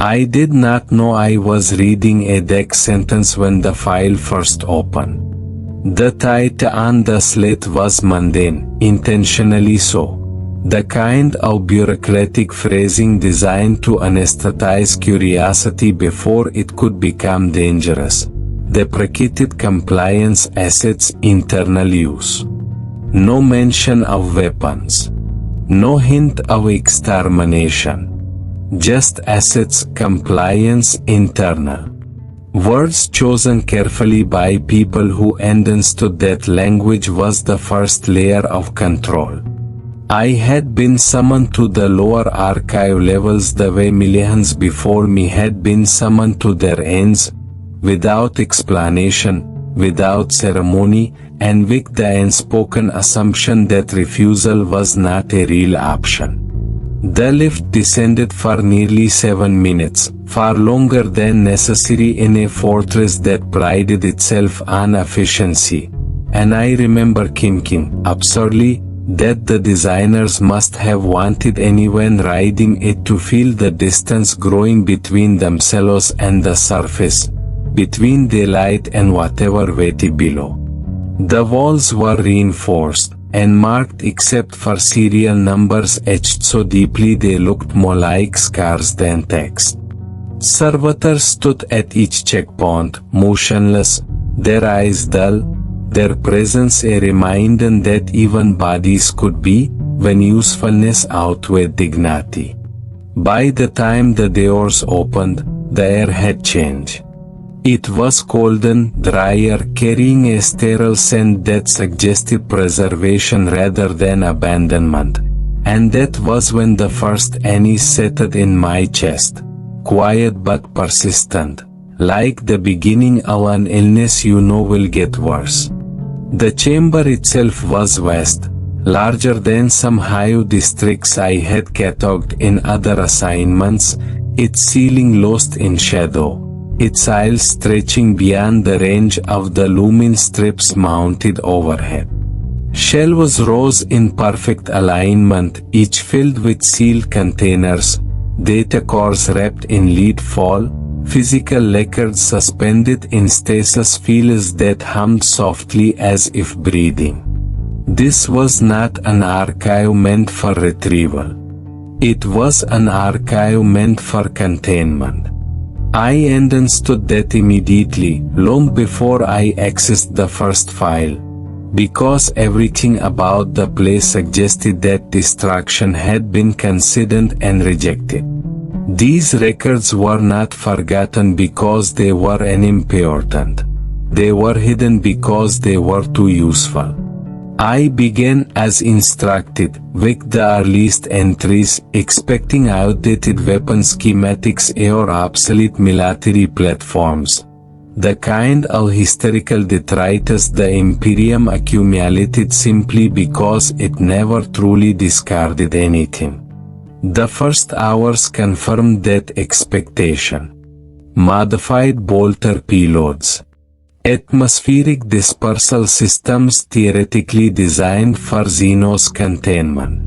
I did not know I was reading a death sentence when the file first opened. The title on the slate was mundane, intentionally so. The kind of bureaucratic phrasing designed to anesthetize curiosity before it could become dangerous. Deprecated compliance assets, internal use. No mention of weapons. No hint of extermination. Just assets, compliance, internal. Words chosen carefully by people who understood that language was the first layer of control. I had been summoned to the lower archive levels the way millions before me had been summoned to their ends, without explanation, without ceremony, and with the unspoken assumption that refusal was not a real option. The lift descended for nearly 7 minutes, far longer than necessary in a fortress that prided itself on efficiency, and I remember thinking, absurdly, that the designers must have wanted anyone riding it to feel the distance growing between themselves and the surface, between daylight and whatever waited below. The walls were reinforced and marked except for serial numbers etched so deeply they looked more like scars than text. Servitors stood at each checkpoint, motionless, their eyes dull, their presence a reminder that even bodies could be, when usefulness outweighed dignity. By the time the doors opened, the air had changed. It was colder, drier, carrying a sterile scent that suggested preservation rather than abandonment. And that was when the first unease settled in my chest, quiet but persistent, like the beginning of an illness you know will get worse. The chamber itself was vast, larger than some high districts I had cataloged in other assignments, its ceiling lost in shadow, its aisles stretching beyond the range of the lumen strips mounted overhead. Shelves rose in perfect alignment, each filled with sealed containers, data cores wrapped in lead fall, physical records suspended in stasis fields that hummed softly as if breathing. This was not an archive meant for retrieval. It was an archive meant for containment. I understood that immediately, long before I accessed the first file, because everything about the place suggested that destruction had been considered and rejected. These records were not forgotten because they were unimportant. They were hidden because they were too useful. I began as instructed, with the earliest entries, expecting outdated weapon schematics or obsolete military platforms. The kind of historical detritus the Imperium accumulated simply because it never truly discarded anything. The first hours confirmed that expectation. Modified bolter payloads. Atmospheric dispersal systems theoretically designed for xenos containment.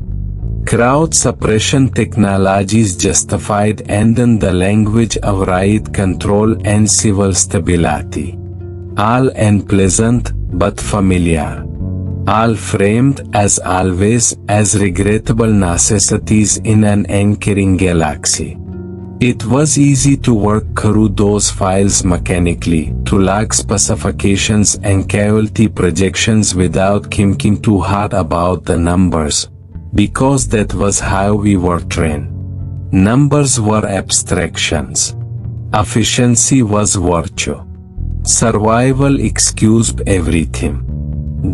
Crowd suppression technologies justified and in the language of riot control and civil stability. All unpleasant, but familiar. All framed, as always, as regrettable necessities in an anchoring galaxy. It was easy to work through those files mechanically, to log specifications and casualty projections without thinking too hard about the numbers, because that was how we were trained. Numbers were abstractions. Efficiency was virtue. Survival excused everything.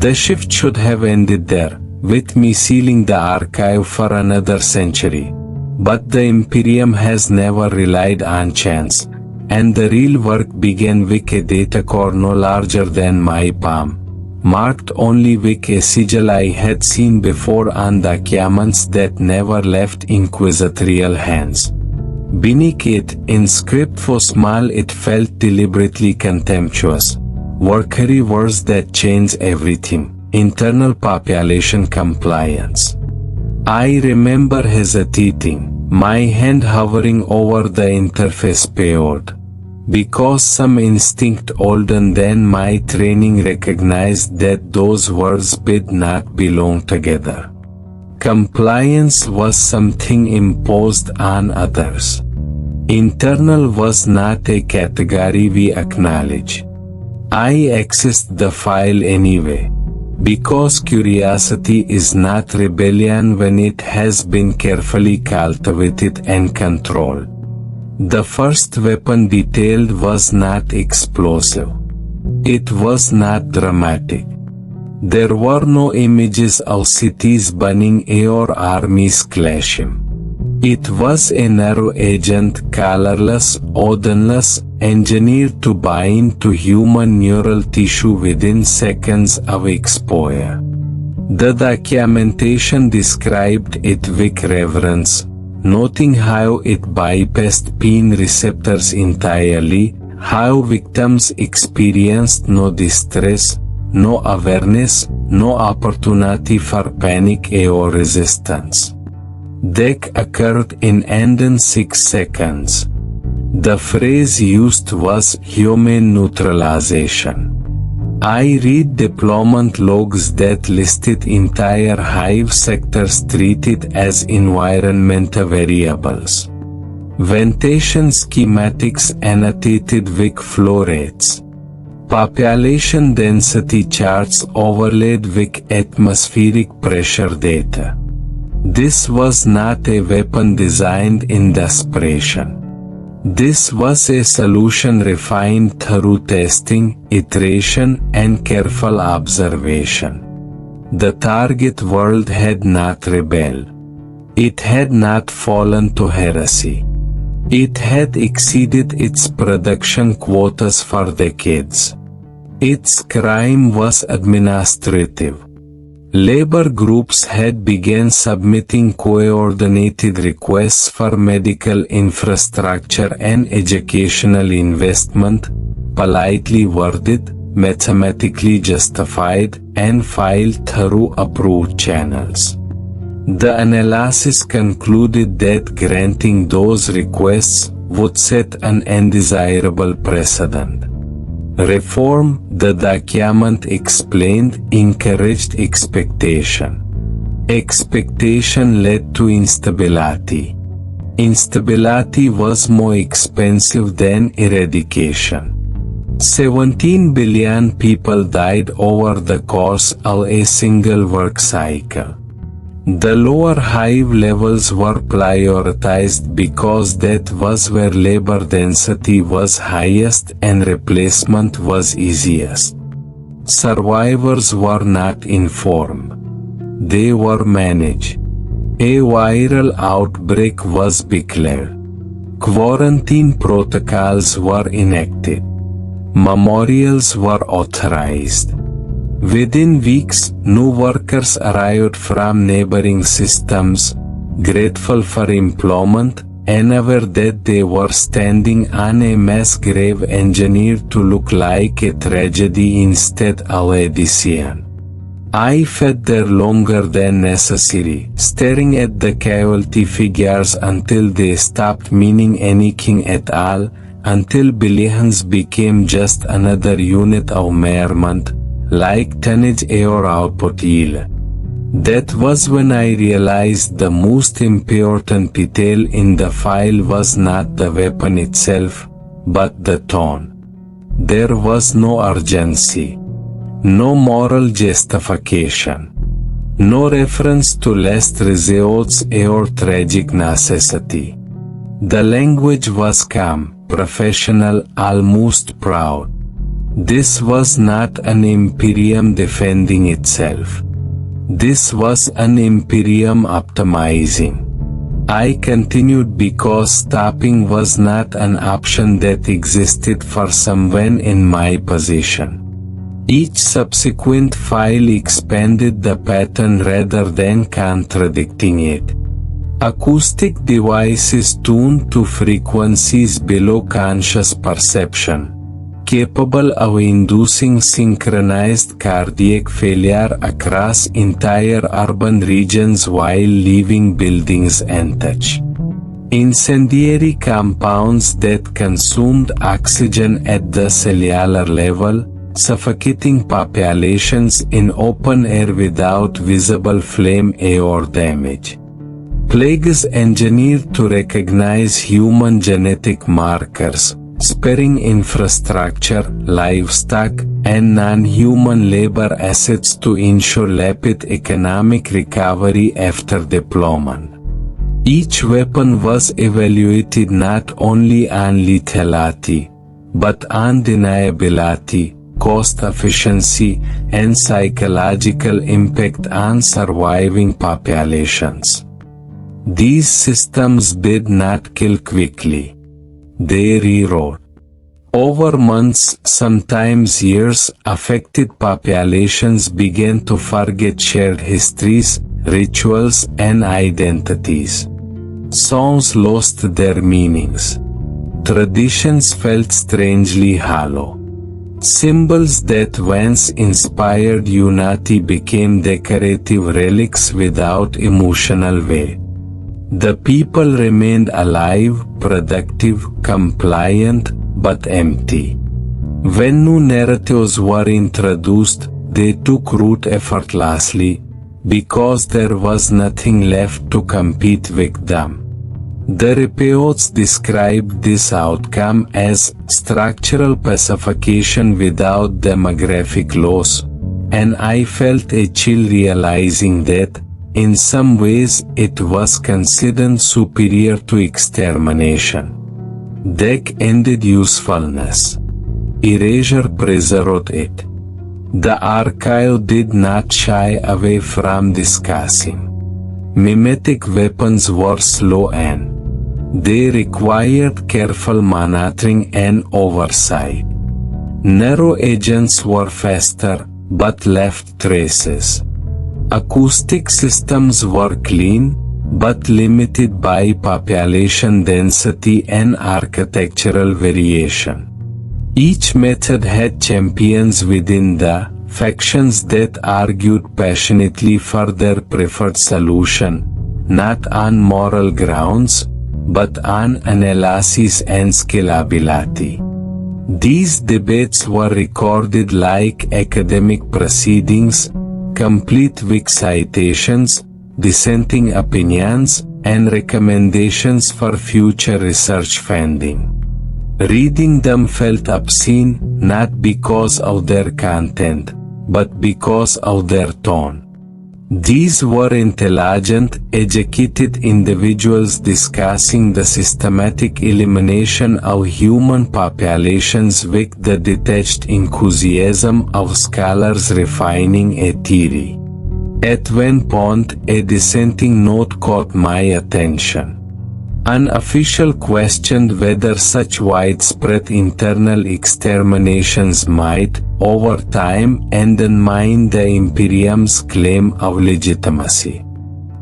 The shift should have ended there, with me sealing the archive for another century. But the Imperium has never relied on chance, and the real work began with a data core no larger than my palm, marked only with a sigil I had seen before on documents that never left inquisitorial hands. Beneath it, in script so small it felt deliberately contemptuous, were curry words that change everything: internal population compliance. I remember hesitating, my hand hovering over the interface paired. Because some instinct older than my training recognized that those words did not belong together. Compliance was something imposed on others. Internal was not a category we acknowledge. I accessed the file anyway, because curiosity is not rebellion when it has been carefully cultivated and controlled. The first weapon detailed was not explosive. It was not dramatic. There were no images of cities burning or armies clashing. It was a narrow agent, colorless, odorless, engineered to bind to human neural tissue within seconds of exposure. The documentation described it with reverence, noting how it bypassed pain receptors entirely, how victims experienced no distress, no awareness, no opportunity for panic or resistance. Death occurred in under 6 seconds. The phrase used was human neutralization. I read deployment logs that listed entire hive sectors treated as environmental variables. Ventilation schematics annotated with flow rates. Population density charts overlaid with atmospheric pressure data. This was not a weapon designed in desperation. This was a solution refined through testing, iteration, and careful observation. The target world had not rebelled. It had not fallen to heresy. It had exceeded its production quotas for decades. Its crime was administrative. Labor groups had begun submitting coordinated requests for medical infrastructure and educational investment, politely worded, mathematically justified, and filed through approved channels. The analysis concluded that granting those requests would set an undesirable precedent. Reform, the document explained, encouraged expectation. Expectation led to instability. Instability was more expensive than eradication. 17 billion people died over the course of a single work cycle. The lower hive levels were prioritized because that was where labor density was highest and replacement was easiest. Survivors were not informed. They were managed. A viral outbreak was declared. Quarantine protocols were enacted. Memorials were authorized. Within weeks, new workers arrived from neighboring systems, grateful for employment, and aware that they were standing on a mass grave engineered to look like a tragedy instead of a decision. I fed there longer than necessary, staring at the casualty figures until they stopped meaning anything at all, until billions became just another unit of measurement, like tonnage or output yield. That was when I realized the most important detail in the file was not the weapon itself, but the tone. There was no urgency. No moral justification. No reference to last results or tragic necessity. The language was calm, professional, almost proud. This was not an Imperium defending itself. This was an Imperium optimizing. I continued because stopping was not an option that existed for someone in my position. Each subsequent file expanded the pattern rather than contradicting it. Acoustic devices tuned to frequencies below conscious perception, capable of inducing synchronized cardiac failure across entire urban regions while leaving buildings untouched. Incendiary compounds that consumed oxygen at the cellular level, suffocating populations in open air without visible flame or damage. Plagues engineered to recognize human genetic markers, sparing infrastructure, livestock, and non-human labor assets to ensure rapid economic recovery after deployment. Each weapon was evaluated not only on lethality, but on deniability, cost efficiency, and psychological impact on surviving populations. These systems did not kill quickly. They rewrote. Over months, sometimes years, affected populations began to forget shared histories, rituals, and identities. Songs lost their meanings. Traditions felt strangely hollow. Symbols that once inspired unity became decorative relics without emotional weight. The people remained alive, productive, compliant, but empty. When new narratives were introduced, they took root effortlessly, because there was nothing left to compete with them. The reports described this outcome as structural pacification without demographic loss, and I felt a chill realizing that, in some ways, it was considered superior to extermination. Deck ended usefulness. Erasure preserved it. The archive did not shy away from discussing. Mimetic weapons were slow and they required careful monitoring and oversight. Narrow agents were faster, but left traces. Acoustic systems were clean, but limited by population density and architectural variation. Each method had champions within the factions that argued passionately for their preferred solution, not on moral grounds, but on analysis and scalability. These debates were recorded like academic proceedings, complete with citations, dissenting opinions, and recommendations for future research funding. Reading them felt obscene, not because of their content, but because of their tone. These were intelligent, educated individuals discussing the systematic elimination of human populations with the detached enthusiasm of scholars refining a theory. At one point, a dissenting note caught my attention. An official questioned whether such widespread internal exterminations might, over time, undermine the Imperium's claim of legitimacy.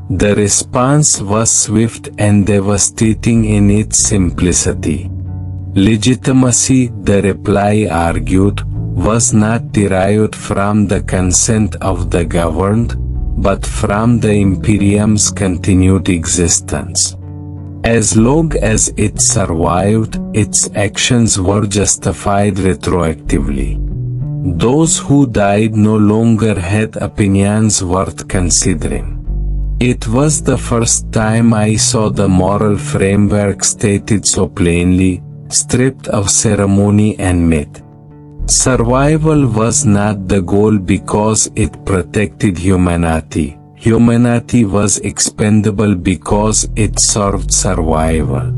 The response was swift and devastating in its simplicity. Legitimacy, the reply argued, was not derived from the consent of the governed, but from the Imperium's continued existence. As long as it survived, its actions were justified retroactively. Those who died no longer had opinions worth considering. It was the first time I saw the moral framework stated so plainly, stripped of ceremony and myth. Survival was not the goal because it protected humanity. Humanity was expendable because it served survival.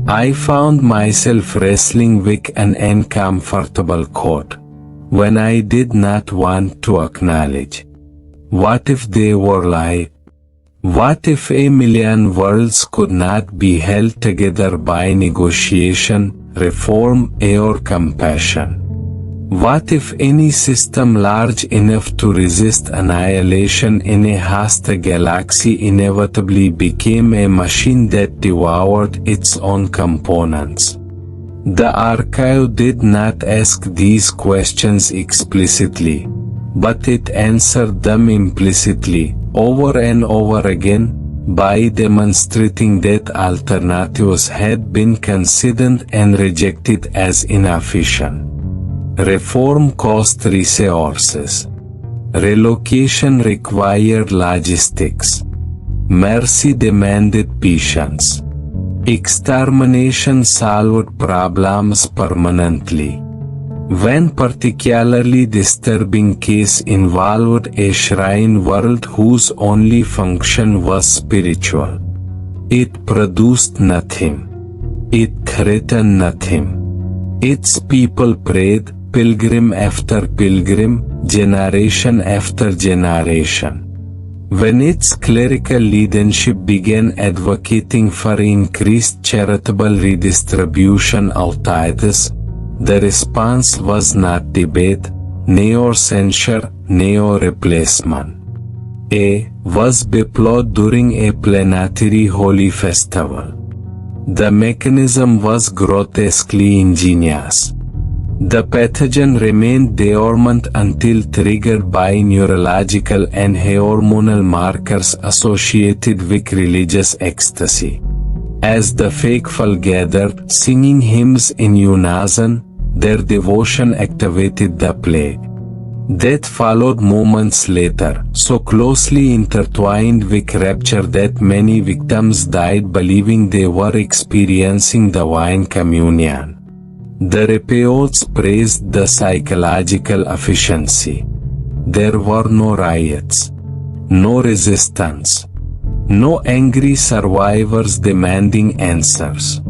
I found myself wrestling with an uncomfortable thought, when I did not want to acknowledge. What if they were live? What if a million worlds could not be held together by negotiation, reform, or compassion? What if any system large enough to resist annihilation in a vast galaxy inevitably became a machine that devoured its own components? The archive did not ask these questions explicitly, but it answered them implicitly, over and over again, by demonstrating that alternatives had been considered and rejected as inefficient. Reform cost resources. Relocation required logistics. Mercy demanded patience. Extermination solved problems permanently. One particularly disturbing case involved a shrine world whose only function was spiritual. It produced nothing. It threatened nothing. Its people prayed, pilgrim after pilgrim, generation after generation. When its clerical leadership began advocating for increased charitable redistribution of tithes, the response was not debate, nor censure, nor replacement. A was beplowed during a planetary holy festival. The mechanism was grotesquely ingenious. The pathogen remained dormant until triggered by neurological and hormonal markers associated with religious ecstasy. As the faithful gathered, singing hymns in unison, their devotion activated the plague. Death followed moments later, so closely intertwined with rapture that many victims died believing they were experiencing divine communion. The reports praised the psychological efficiency. There were no riots, no resistance, no angry survivors demanding answers.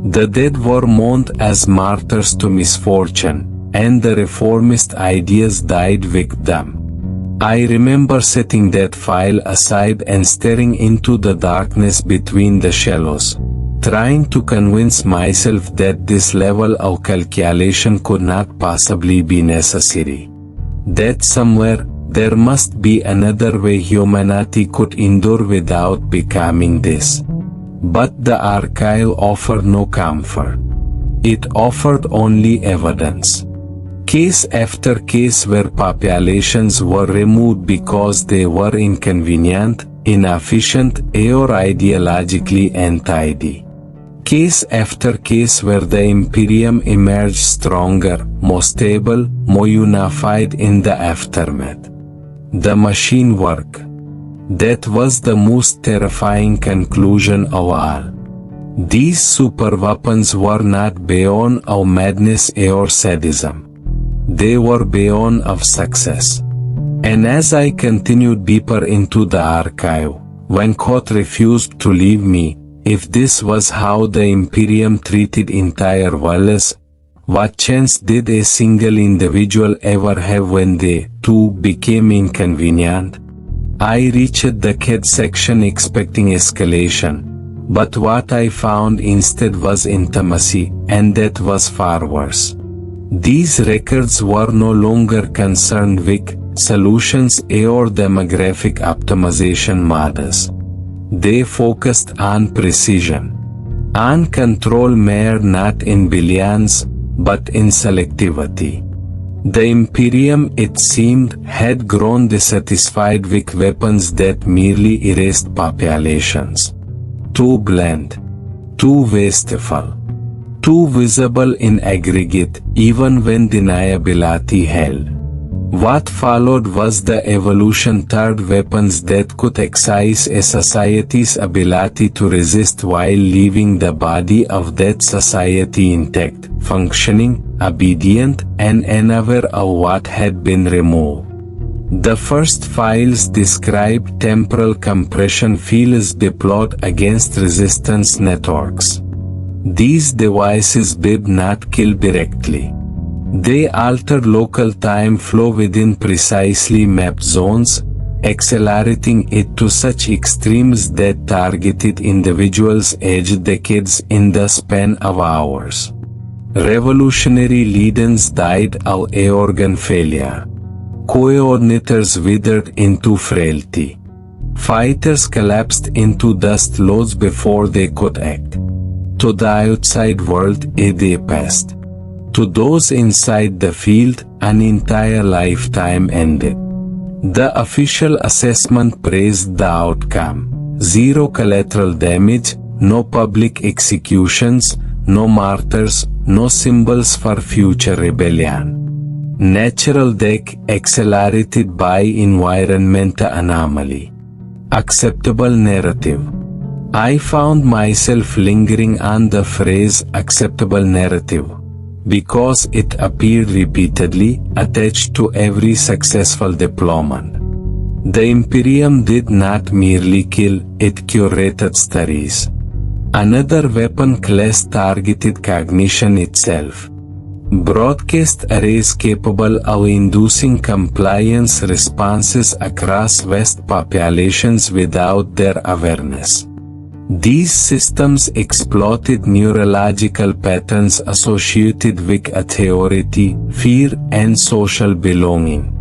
The dead were mourned as martyrs to misfortune, and the reformist ideas died with them. I remember setting that file aside and staring into the darkness between the shallows, trying to convince myself that this level of calculation could not possibly be necessary. That somewhere, there must be another way humanity could endure without becoming this. But the archive offered no comfort. It offered only evidence. Case after case where populations were removed because they were inconvenient, inefficient, or ideologically untidy. Case after case where the Imperium emerged stronger, more stable, more unified in the aftermath. The machine work. That was the most terrifying conclusion of all. These superweapons were not beyond of madness or sadism. They were beyond of success. And as I continued deeper into the archive, when Koth refused to leave me, if this was how the Imperium treated entire worlds, what chance did a single individual ever have when they, too, became inconvenient? I reached the kids section expecting escalation, but what I found instead was intimacy, and that was far worse. These records were no longer concerned with solutions or demographic optimization models. They focused on precision, on control measured not in billions, but in selectivity. The Imperium, it seemed, had grown dissatisfied with weapons that merely erased populations. Too bland, too wasteful, too visible in aggregate, even when deniability held. What followed was the evolution toward weapons that could excise a society's ability to resist while leaving the body of that society intact, functioning, obedient, and unaware of what had been removed. The first files described temporal compression fields deployed against resistance networks. These devices did not kill directly. They altered local time flow within precisely mapped zones, accelerating it to such extremes that targeted individuals aged decades in the span of hours. Revolutionary leaders died of organ failure. Coordinators withered into frailty. Fighters collapsed into dust clouds before they could act. To the outside world, they passed. To those inside the field, an entire lifetime ended. The official assessment praised the outcome. Zero collateral damage, no public executions, no martyrs, no symbols for future rebellion. Natural death accelerated by environmental anomaly. Acceptable narrative. I found myself lingering on the phrase acceptable narrative because it appeared repeatedly attached to every successful deployment. The Imperium did not merely kill, it curated stories. Another weapon class targeted cognition itself. Broadcast arrays capable of inducing compliance responses across vast populations without their awareness. These systems exploited neurological patterns associated with authority, fear, and social belonging.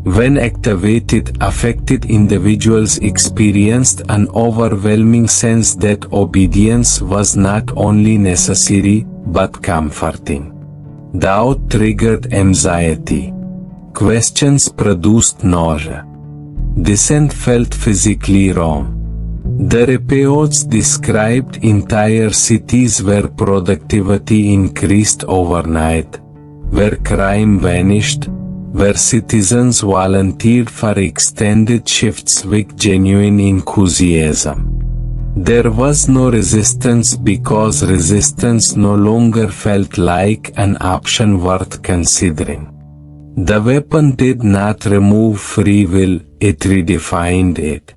When activated, affected individuals experienced an overwhelming sense that obedience was not only necessary, but comforting. Doubt triggered anxiety. Questions produced nausea. Dissent felt physically wrong. The reports described entire cities where productivity increased overnight, where crime vanished, where citizens volunteered for extended shifts with genuine enthusiasm. There was no resistance because resistance no longer felt like an option worth considering. The weapon did not remove free will, it redefined it.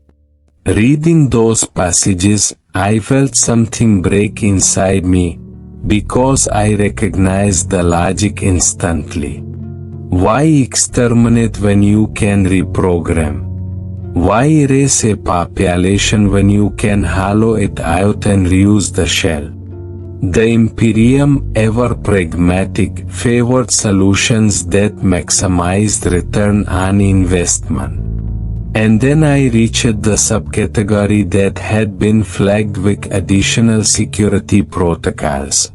Reading those passages, I felt something break inside me, because I recognized the logic instantly. Why exterminate when you can reprogram? Why erase a population when you can hollow it out and reuse the shell? The Imperium, ever pragmatic, favored solutions that maximized return on investment. And then I reached the subcategory that had been flagged with additional security protocols.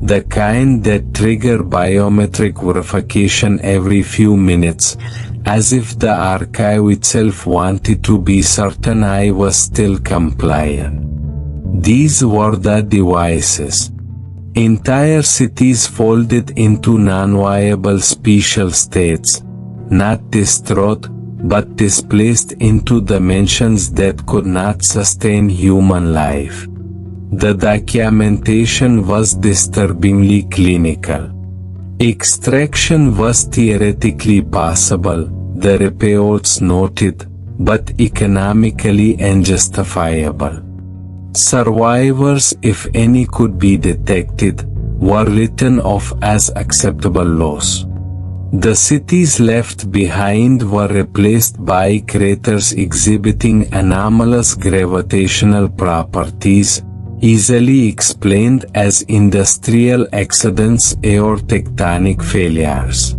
The kind that trigger biometric verification every few minutes, as if the archive itself wanted to be certain I was still compliant. These were the devices. Entire cities folded into non-viable special states, not destroyed, but displaced into dimensions that could not sustain human life. The documentation was disturbingly clinical. Extraction was theoretically possible, the reports noted, but economically unjustifiable. Survivors, if any could be detected, were written off as acceptable loss. The cities left behind were replaced by craters exhibiting anomalous gravitational properties, easily explained as industrial accidents or tectonic failures.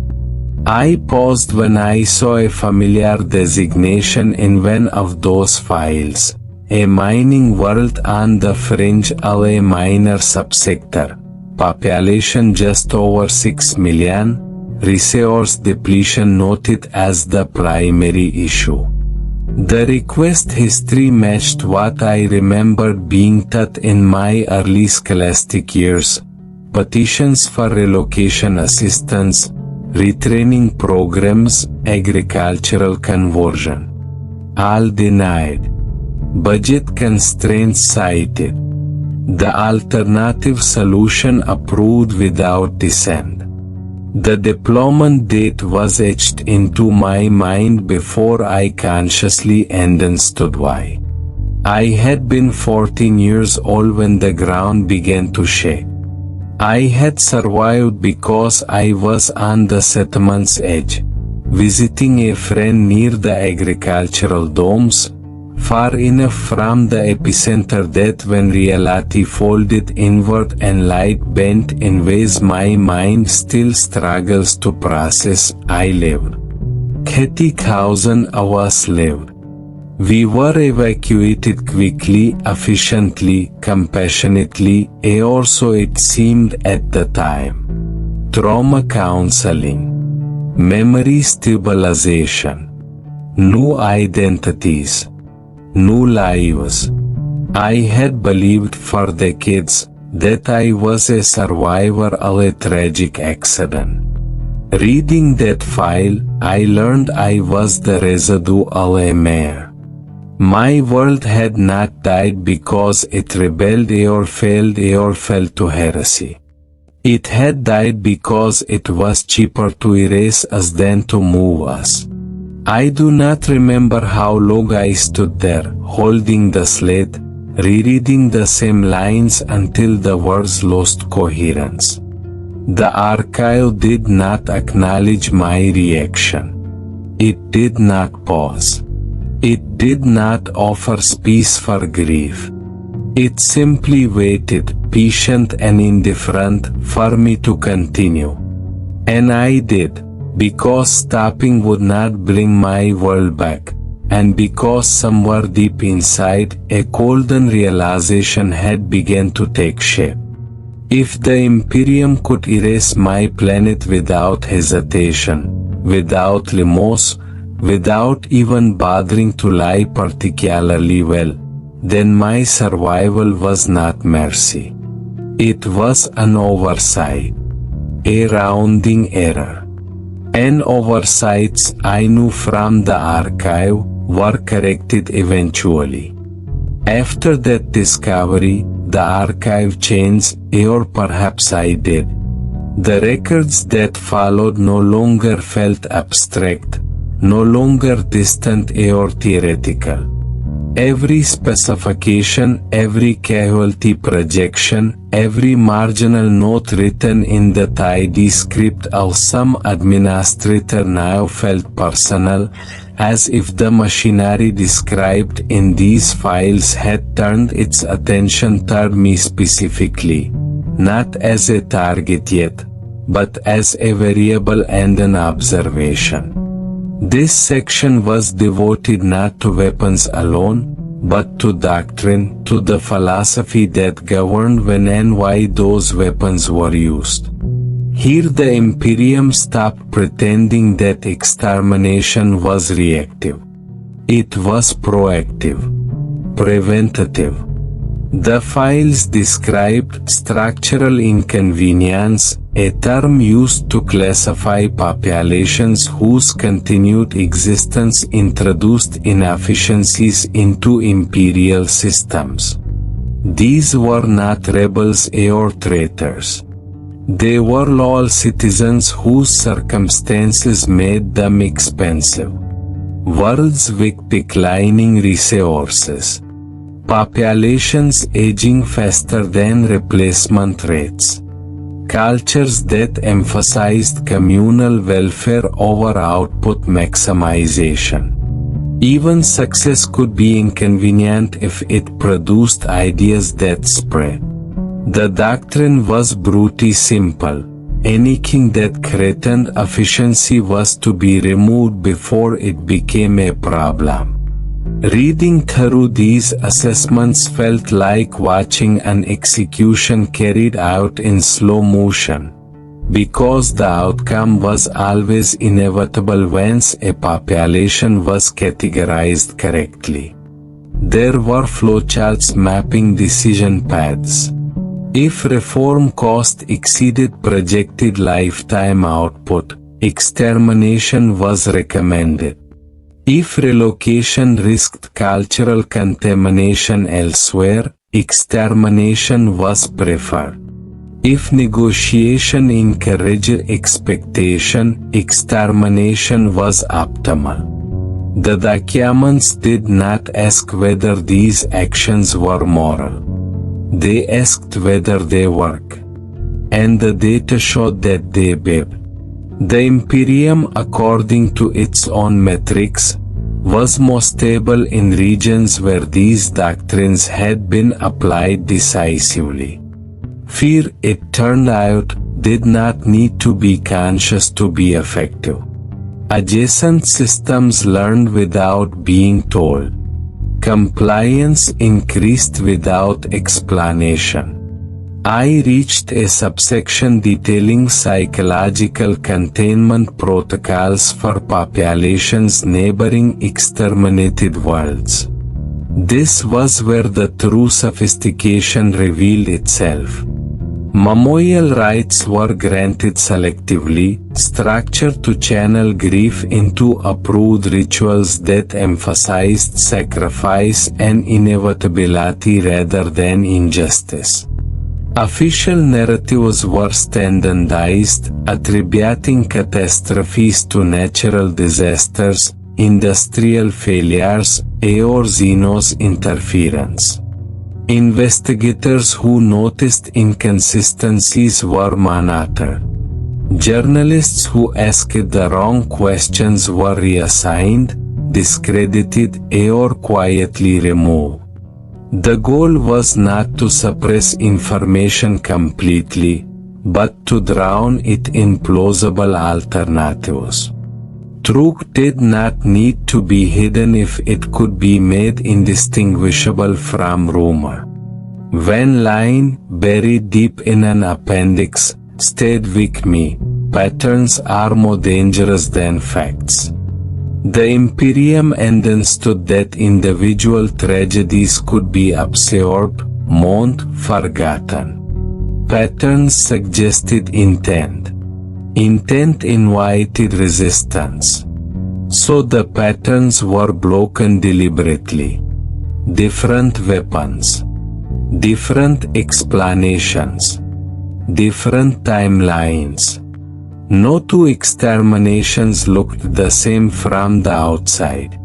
I paused when I saw a familiar designation in one of those files, a mining world on the fringe of a minor subsector, population just over 6 million, resource depletion noted as the primary issue. The request history matched what I remembered being taught in my early scholastic years: petitions for relocation assistance, retraining programs, agricultural conversion. All denied. Budget constraints cited. The alternative solution approved without dissent. The deployment date was etched into my mind before I consciously understood why. I had been 14 years old when the ground began to shake. I had survived because I was on the settlement's edge, visiting a friend near the agricultural domes, far enough from the epicenter that when reality folded inward and light bent in ways my mind still struggles to process, I lived. 30,000 of us lived. We were evacuated quickly, efficiently, compassionately, or so it seemed at the time. Trauma counseling, memory stabilization, new identities. new lives. I had believed for decades that I was a survivor of a tragic accident. Reading that file, I learned I was the residue of a mare. My world had not died because it rebelled or failed or fell to heresy. It had died because it was cheaper to erase us than to move us. I do not remember how long I stood there, holding the slate, rereading the same lines until the words lost coherence. The archive did not acknowledge my reaction. It did not pause. It did not offer space for grief. It simply waited, patient and indifferent, for me to continue. And I did, because stopping would not bring my world back, and because somewhere deep inside, a golden realization had begun to take shape. If the Imperium could erase my planet without hesitation, without remorse, without even bothering to lie particularly well, then my survival was not mercy. It was an oversight, a rounding error. And oversights, I knew from the archive, were corrected eventually. After that discovery, the archive changed, or perhaps I did. The records that followed no longer felt abstract, no longer distant or theoretical. Every specification, every casualty projection, every marginal note written in the tidy script of some administrator now felt personal, as if the machinery described in these files had turned its attention toward me specifically, not as a target yet, but as a variable and an observation. This section was devoted not to weapons alone, but to doctrine, to the philosophy that governed when and why those weapons were used. Here the Imperium stopped pretending that extermination was reactive. It was proactive, preventative. The files described structural inconvenience, a term used to classify populations whose continued existence introduced inefficiencies into imperial systems. These were not rebels or traitors. They were loyal citizens whose circumstances made them expensive. Worlds with declining resources. Populations aging faster than replacement rates. Cultures that emphasized communal welfare over output maximization. Even success could be inconvenient if it produced ideas that spread. The doctrine was brutally simple. Anything that threatened efficiency was to be removed before it became a problem. Reading through these assessments felt like watching an execution carried out in slow motion, because the outcome was always inevitable once a population was categorized correctly. There were flowcharts mapping decision paths. If reform cost exceeded projected lifetime output, extermination was recommended. If relocation risked cultural contamination elsewhere, extermination was preferred. If negotiation encouraged expectation, extermination was optimal. The documents did not ask whether these actions were moral. They asked whether they work. And the data showed that they did. The Imperium, according to its own metrics, was most stable in regions where these doctrines had been applied decisively. Fear, it turned out, did not need to be conscious to be effective. Adjacent systems learned without being told. Compliance increased without explanation. I reached a subsection detailing psychological containment protocols for populations neighboring exterminated worlds. This was where the true sophistication revealed itself. Memorial rites were granted selectively, structured to channel grief into approved rituals that emphasized sacrifice and inevitability rather than injustice. Official narratives were standardized, attributing catastrophes to natural disasters, industrial failures, or xenos interference. Investigators who noticed inconsistencies were monitored. Journalists who asked the wrong questions were reassigned, discredited, or quietly removed. The goal was not to suppress information completely, but to drown it in plausible alternatives. Truth did not need to be hidden if it could be made indistinguishable from rumor. One line, buried deep in an appendix, stayed with me: patterns are more dangerous than facts. The Imperium understood that individual tragedies could be absorbed, mourned, forgotten. Patterns suggested intent. Intent invited resistance. So the patterns were broken deliberately. Different weapons. Different explanations. Different timelines. No two exterminations looked the same from the outside.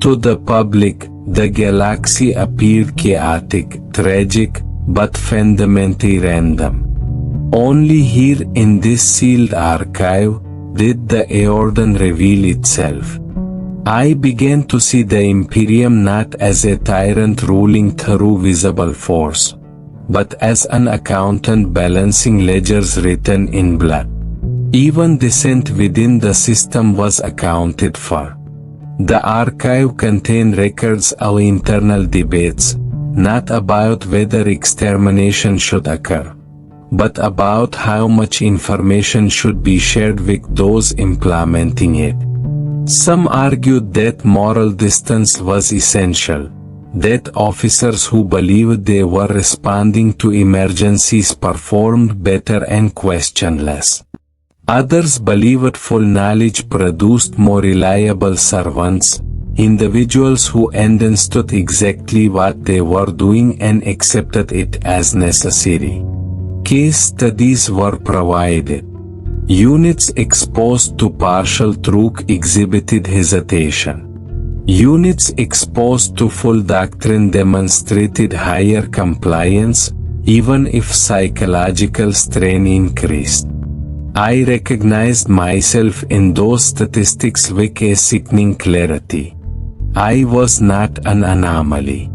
To the public, the galaxy appeared chaotic, tragic, but fundamentally random. Only here in this sealed archive did the Eordan reveal itself. I began to see the Imperium not as a tyrant ruling through visible force, but as an accountant balancing ledgers written in blood. Even dissent within the system was accounted for. The archive contained records of internal debates, not about whether extermination should occur, but about how much information should be shared with those implementing it. Some argued that moral distance was essential, that officers who believed they were responding to emergencies performed better and questioned less. Others believed full knowledge produced more reliable servants, individuals who understood exactly what they were doing and accepted it as necessary. Case studies were provided. Units exposed to partial truth exhibited hesitation. Units exposed to full doctrine demonstrated higher compliance, even if psychological strain increased. I recognized myself in those statistics with a sickening clarity. I was not an anomaly.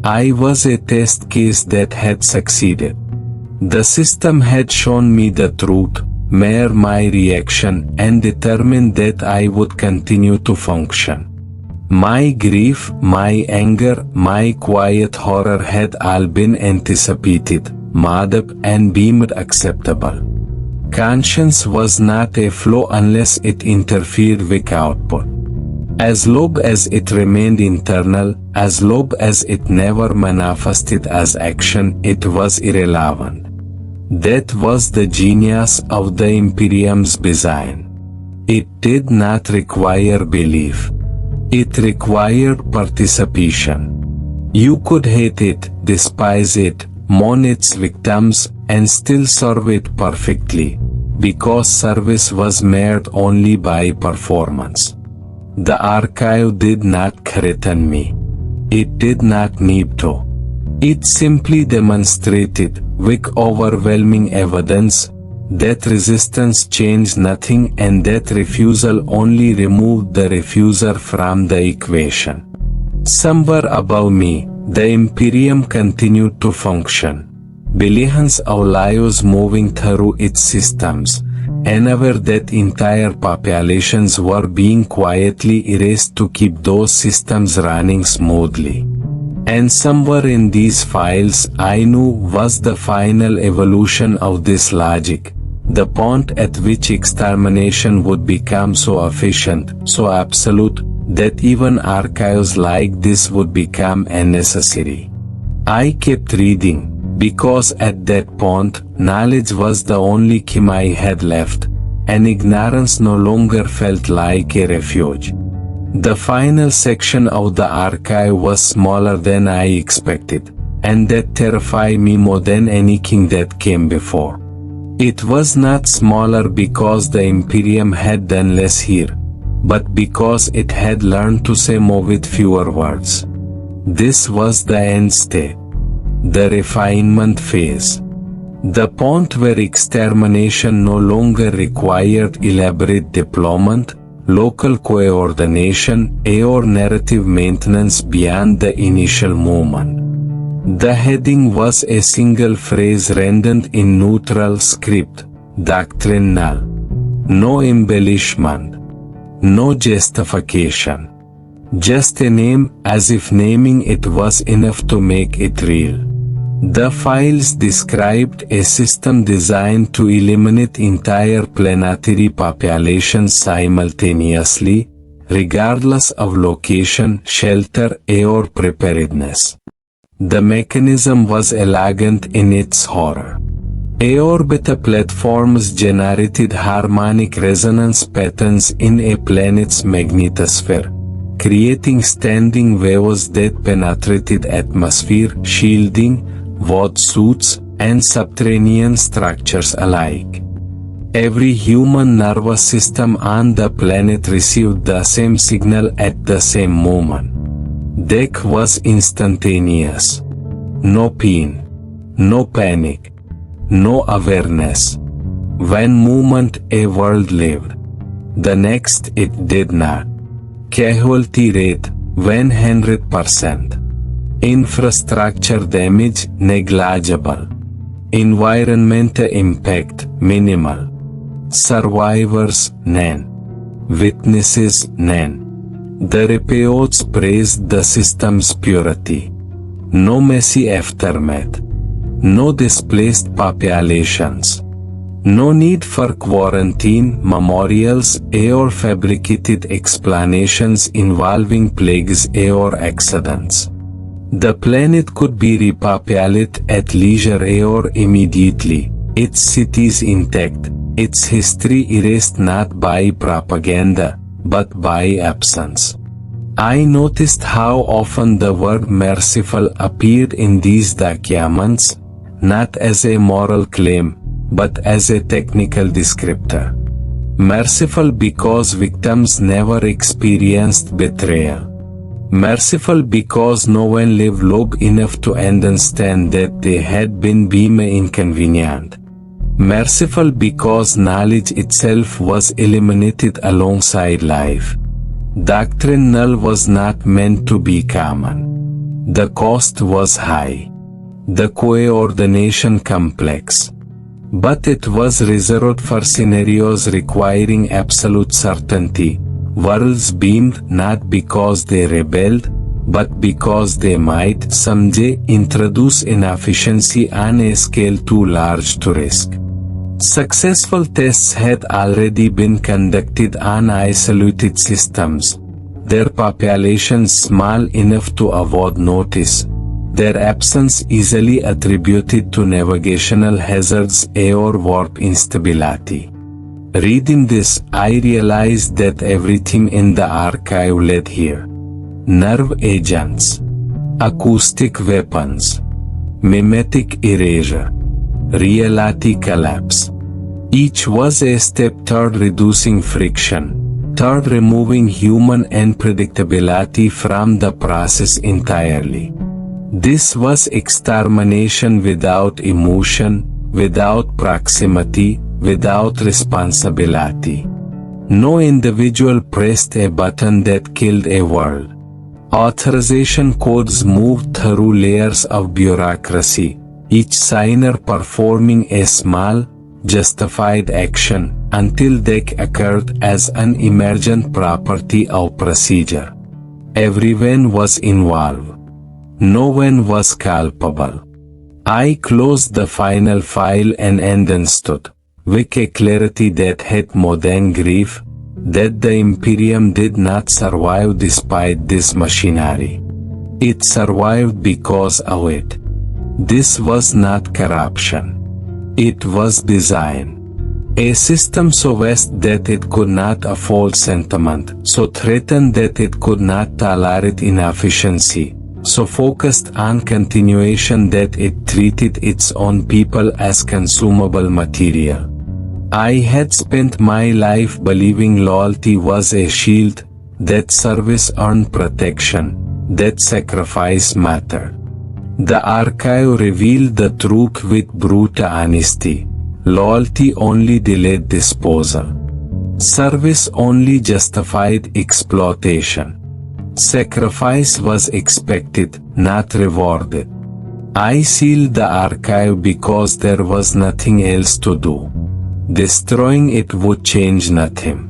I was a test case that had succeeded. The system had shown me the truth, measured my reaction, and determined that I would continue to function. My grief, my anger, my quiet horror had all been anticipated, modeled, and deemed acceptable. Conscience was not a flaw unless it interfered with output. As long as it remained internal, as long as it never manifested as action, it was irrelevant. That was the genius of the Imperium's design. It did not require belief. It required participation. You could hate it, despise it, mourn its victims, and still serve it perfectly, because service was measured only by performance. The archive did not threaten me. It did not need to. It simply demonstrated, with overwhelming evidence, that resistance changed nothing and that refusal only removed the refuser from the equation. Somewhere above me, the Imperium continued to function. Billions of lives moving through its systems, unaware that entire populations were being quietly erased to keep those systems running smoothly. And somewhere in these files I knew was the final evolution of this logic, the point at which extermination would become so efficient, so absolute, that even archives like this would become unnecessary. I kept reading, because at that point, knowledge was the only key I had left, and ignorance no longer felt like a refuge. The final section of the archive was smaller than I expected, and that terrified me more than anything that came before. It was not smaller because the Imperium had done less here, but because it had learned to say more with fewer words. This was the end state, the refinement phase. The point where extermination no longer required elaborate deployment, local coordination, or narrative maintenance beyond the initial movement. The heading was a single phrase rendered in neutral script, doctrine null. No embellishment. No justification. Just a name, as if naming it was enough to make it real. The files described a system designed to eliminate entire planetary populations simultaneously, regardless of location, shelter, or preparedness. The mechanism was elegant in its horror. Orbital platforms generated harmonic resonance patterns in a planet's magnetosphere, creating standing waves that penetrated atmosphere, shielding, void suits, and subterranean structures alike. Every human nervous system on the planet received the same signal at the same moment. Death was instantaneous. No pain. No panic. No awareness. One moment a world lived. The next it did not. Casualty rate 100%. Infrastructure damage negligible. Environmental impact minimal. Survivors none. Witnesses none. The reports praised the system's purity. No messy aftermath. No displaced populations. No need for quarantine, memorials, or fabricated explanations involving plagues or accidents. The planet could be repopulated at leisure or immediately, its cities intact, its history erased not by propaganda, but by absence. I noticed how often the word merciful appeared in these documents, not as a moral claim, but as a technical descriptor. Merciful because victims never experienced betrayal. Merciful because no one lived long enough to understand that they had been inconvenient. Merciful because knowledge itself eliminated eliminated alongside life. Doctrine null was not meant to be common. The cost was high. The coordination complex. But it was reserved for scenarios requiring absolute certainty. Worlds beamed not because they rebelled, but because they might someday introduce inefficiency on a scale too large to risk. Successful tests had already been conducted on isolated systems, their populations small enough to avoid notice, their absence easily attributed to navigational hazards or warp instability. Reading this, I realized that everything in the archive led here. Nerve agents, acoustic weapons, mimetic erasure, reality collapse. Each was a step toward reducing friction, toward removing human unpredictability from the process entirely. This was extermination without emotion, without proximity, without responsibility. No individual pressed a button that killed a world. Authorization codes moved through layers of bureaucracy, each signer performing a small, justified action until they occurred as an emergent property of procedure. Everyone was involved. No one was culpable. I closed the final file and understood, with a clarity that had more than grief, that the Imperium did not survive despite this machinery. It survived because of it. This was not corruption. It was design. A system so vast that it could not afford sentiment, so threatened that it could not tolerate inefficiency, so focused on continuation that it treated its own people as consumable material. I had spent my life believing loyalty was a shield, that service earned protection, that sacrifice mattered. The archive revealed the truth with brutal honesty. Loyalty only delayed disposal. Service only justified exploitation. Sacrifice was expected, not rewarded. I sealed the archive because there was nothing else to do. Destroying it would change nothing.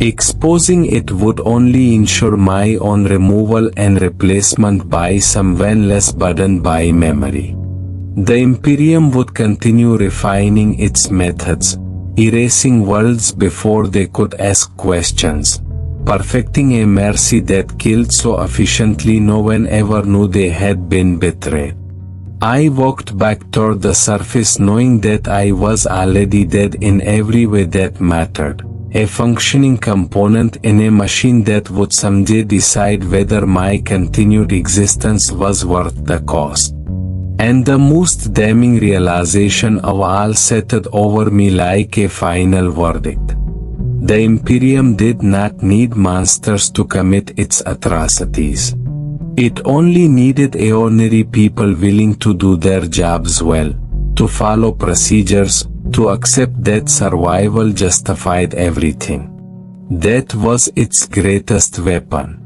Exposing it would only ensure my own removal and replacement by someone less burdened by memory. The Imperium would continue refining its methods, erasing worlds before they could ask questions, perfecting a mercy that killed so efficiently no one ever knew they had been betrayed. I walked back toward the surface knowing that I was already dead in every way that mattered, a functioning component in a machine that would someday decide whether my continued existence was worth the cost. And the most damning realization of all settled over me like a final verdict. The Imperium did not need monsters to commit its atrocities. It only needed ordinary people willing to do their jobs well, to follow procedures, to accept that survival justified everything. That was its greatest weapon.